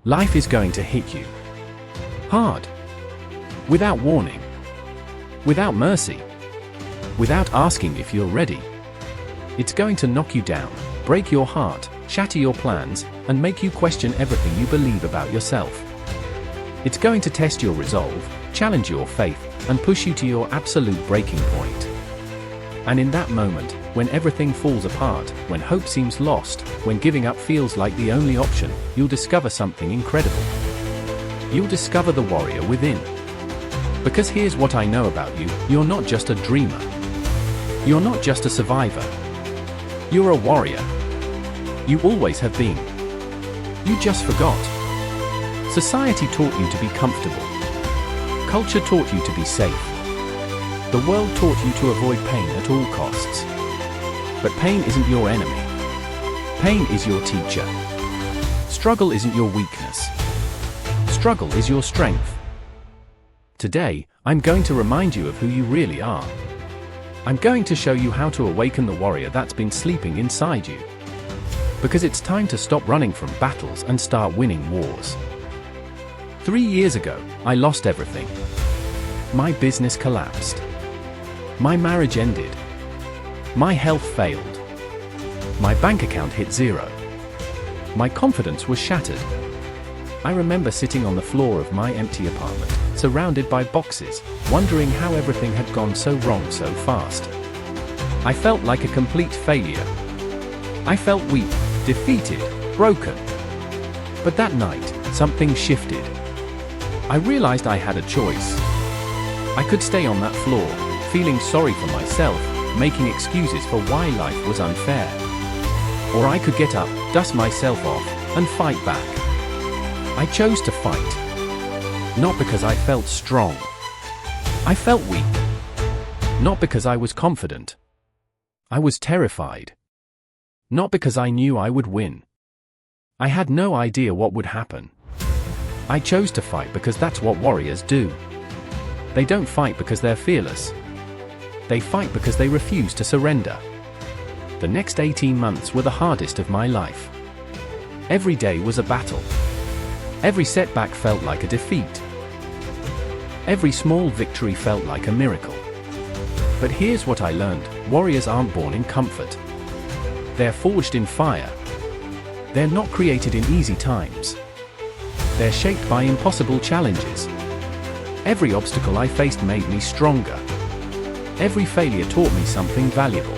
Life is going to hit you hard, without warning, without mercy, without asking if you're ready. It's going to knock you down, break your heart, shatter your plans, and make you question everything you believe about yourself. It's going to test your resolve, challenge your faith, and push you to your absolute breaking point. And in that moment, when everything falls apart, when hope seems lost, when giving up feels like the only option, you'll discover something incredible. You'll discover the warrior within. Because here's what I know about you: you're not just a dreamer. You're not just a survivor. You're a warrior. You always have been. You just forgot. Society taught you to be comfortable. Culture taught you to be safe. The world taught you to avoid pain at all costs. But pain isn't your enemy. Pain is your teacher. Struggle isn't your weakness. Struggle is your strength. Today, I'm going to remind you of who you really are. I'm going to show you how to awaken the warrior that's been sleeping inside you. Because it's time to stop running from battles and start winning wars. 3 years ago, I lost everything. My business collapsed. My marriage ended. My health failed. My bank account hit zero. My confidence was shattered. I remember sitting on the floor of my empty apartment, surrounded by boxes, wondering how everything had gone so wrong so fast. I felt like a complete failure. I felt weak, defeated, broken. But that night, something shifted. I realized I had a choice. I could stay on that floor, feeling sorry for myself, making excuses for why life was unfair. Or I could get up, dust myself off, and fight back. I chose to fight. Not because I felt strong. I felt weak. Not because I was confident. I was terrified. Not because I knew I would win. I had no idea what would happen. I chose to fight because that's what warriors do. They don't fight because they're fearless. They fight because they refuse to surrender. The next 18 months were the hardest of my life. Every day was a battle. Every setback felt like a defeat. Every small victory felt like a miracle. But here's what I learned: warriors aren't born in comfort. They're forged in fire. They're not created in easy times. They're shaped by impossible challenges. Every obstacle I faced made me stronger. Every failure taught me something valuable.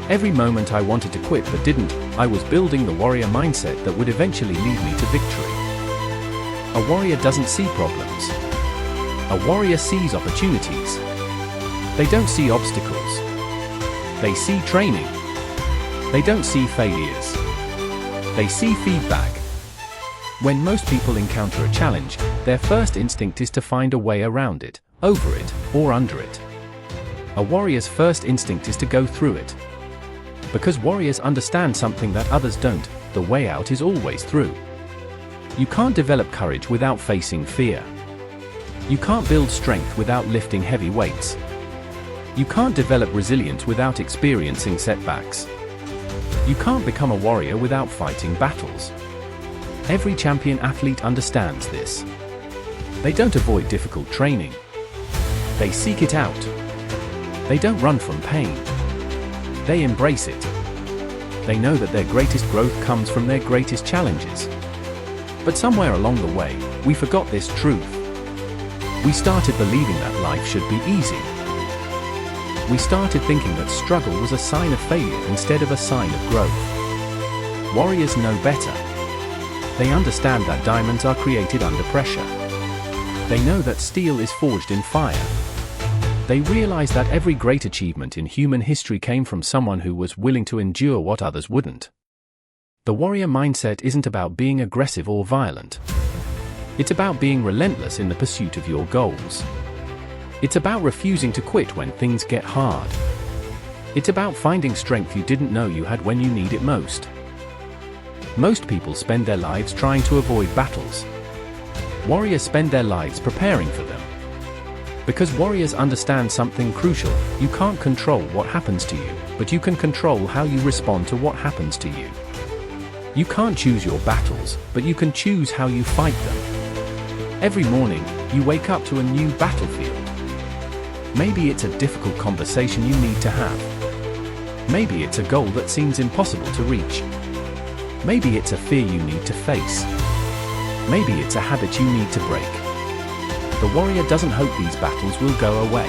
Every moment I wanted to quit but didn't, I was building the warrior mindset that would eventually lead me to victory. A warrior doesn't see problems. A warrior sees opportunities. They don't see obstacles. They see training. They don't see failures. They see feedback. When most people encounter a challenge, their first instinct is to find a way around it, over it, or under it. A warrior's first instinct is to go through it. Because warriors understand something that others don't: the way out is always through. You can't develop courage without facing fear. You can't build strength without lifting heavy weights. You can't develop resilience without experiencing setbacks. You can't become a warrior without fighting battles. Every champion athlete understands this. They don't avoid difficult training. They seek it out. They don't run from pain. They embrace it. They know that their greatest growth comes from their greatest challenges. But somewhere along the way, we forgot this truth. We started believing that life should be easy. We started thinking that struggle was a sign of failure instead of a sign of growth. Warriors know better. They understand that diamonds are created under pressure. They know that steel is forged in fire. They realize that every great achievement in human history came from someone who was willing to endure what others wouldn't. The warrior mindset isn't about being aggressive or violent. It's about being relentless in the pursuit of your goals. It's about refusing to quit when things get hard. It's about finding strength you didn't know you had when you need it most. Most people spend their lives trying to avoid battles. Warriors spend their lives preparing for them. Because warriors understand something crucial: you can't control what happens to you, but you can control how you respond to what happens to you. You can't choose your battles, but you can choose how you fight them. Every morning, you wake up to a new battlefield. Maybe it's a difficult conversation you need to have. Maybe it's a goal that seems impossible to reach. Maybe it's a fear you need to face. Maybe it's a habit you need to break. The warrior doesn't hope these battles will go away.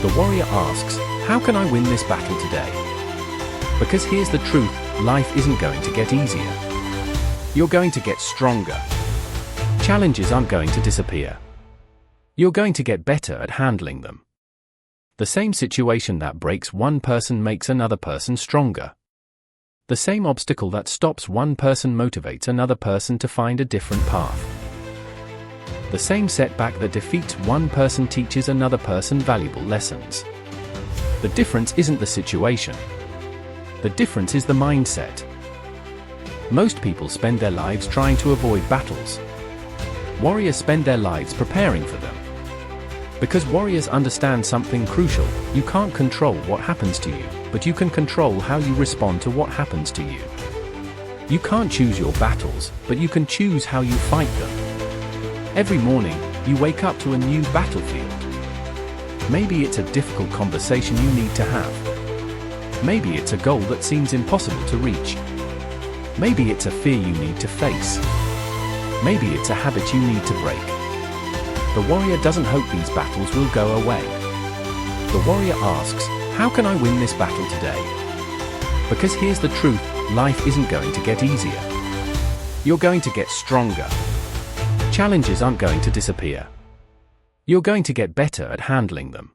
The warrior asks, how can I win this battle today? Because here's the truth, life isn't going to get easier. You're going to get stronger. Challenges aren't going to disappear. You're going to get better at handling them. The same situation that breaks one person makes another person stronger. The same obstacle that stops one person motivates another person to find a different path. The same setback that defeats one person teaches another person valuable lessons. The difference isn't the situation. The difference is the mindset. Most people spend their lives trying to avoid battles. Warriors spend their lives preparing for them. Because warriors understand something crucial, you can't control what happens to you, but you can control how you respond to what happens to you. You can't choose your battles, but you can choose how you fight them. Every morning, you wake up to a new battlefield. Maybe it's a difficult conversation you need to have. Maybe it's a goal that seems impossible to reach. Maybe it's a fear you need to face. Maybe it's a habit you need to break. The warrior doesn't hope these battles will go away. The warrior asks, how can I win this battle today? Because here's the truth, life isn't going to get easier. You're going to get stronger. Challenges aren't going to disappear. You're going to get better at handling them.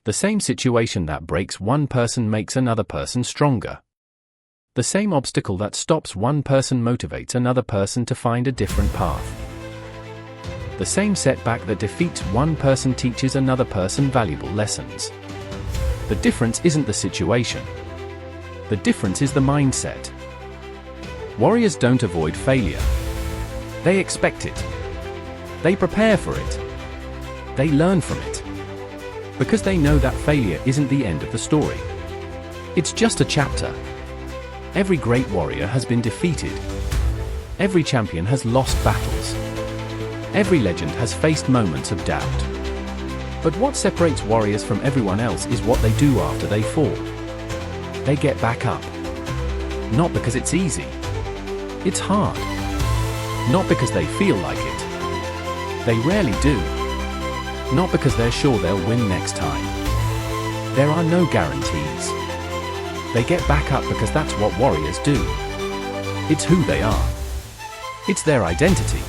The same situation that breaks one person makes another person stronger. The same obstacle that stops one person motivates another person to find a different path. The same setback that defeats one person teaches another person valuable lessons. The difference isn't the situation. The difference is the mindset. Warriors don't avoid failure. They expect it. They prepare for it. They learn from it. Because they know that failure isn't the end of the story. It's just a chapter. Every great warrior has been defeated. Every champion has lost battles. Every legend has faced moments of doubt. But what separates warriors from everyone else is what they do after they fall. They get back up. Not because it's easy. It's hard. Not because they feel like it. They rarely do. Not because they're sure they'll win next time. There are no guarantees. They get back up because that's what warriors do. It's who they are. It's their identity.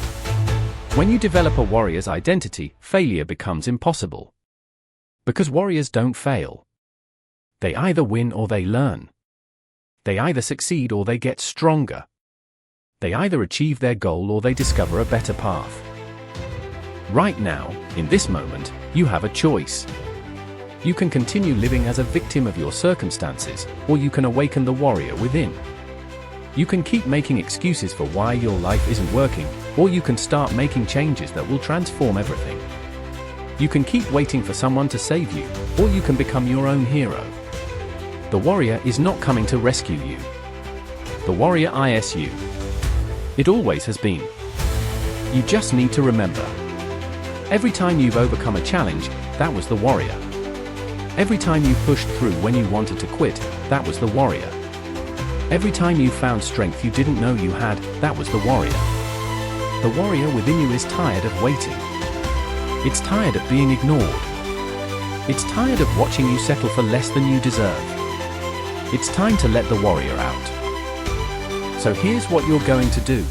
When you develop a warrior's identity, failure becomes impossible. Because warriors don't fail. They either win or they learn. They either succeed or they get stronger. They either achieve their goal or they discover a better path. Right now, in this moment, you have a choice. You can continue living as a victim of your circumstances, or you can awaken the warrior within. You can keep making excuses for why your life isn't working, or you can start making changes that will transform everything. You can keep waiting for someone to save you, or you can become your own hero. The warrior is not coming to rescue you. The warrior is you. It always has been. You just need to remember. Every time you've overcome a challenge, that was the warrior. Every time you pushed through when you wanted to quit, that was the warrior. Every time you found strength you didn't know you had, that was the warrior. The warrior within you is tired of waiting. It's tired of being ignored. It's tired of watching you settle for less than you deserve. It's time to let the warrior out. So here's what you're going to do.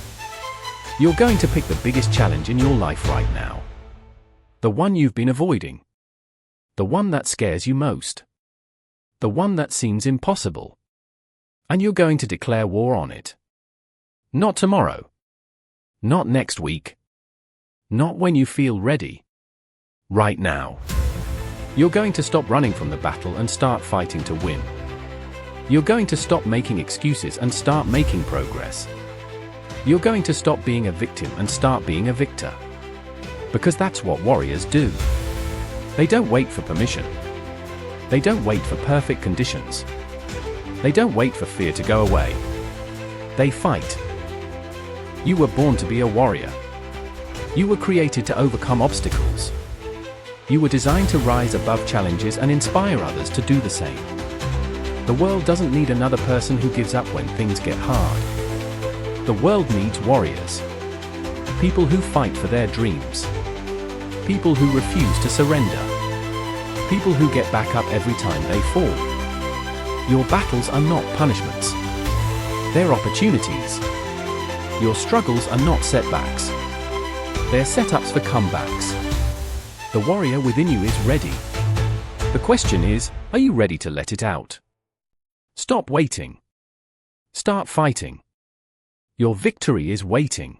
You're going to pick the biggest challenge in your life right now. The one you've been avoiding. The one that scares you most. The one that seems impossible. And you're going to declare war on it. Not tomorrow. Not next week. Not when you feel ready. Right now. You're going to stop running from the battle and start fighting to win. You're going to stop making excuses and start making progress. You're going to stop being a victim and start being a victor. Because that's what warriors do. They don't wait for permission. They don't wait for perfect conditions. They don't wait for fear to go away. They fight. You were born to be a warrior. You were created to overcome obstacles. You were designed to rise above challenges and inspire others to do the same. The world doesn't need another person who gives up when things get hard. The world needs warriors. People who fight for their dreams. People who refuse to surrender. People who get back up every time they fall. Your battles are not punishments. They're opportunities. Your struggles are not setbacks. They're setups for comebacks. The warrior within you is ready. The question is, are you ready to let it out? Stop waiting. Start fighting. Your victory is waiting.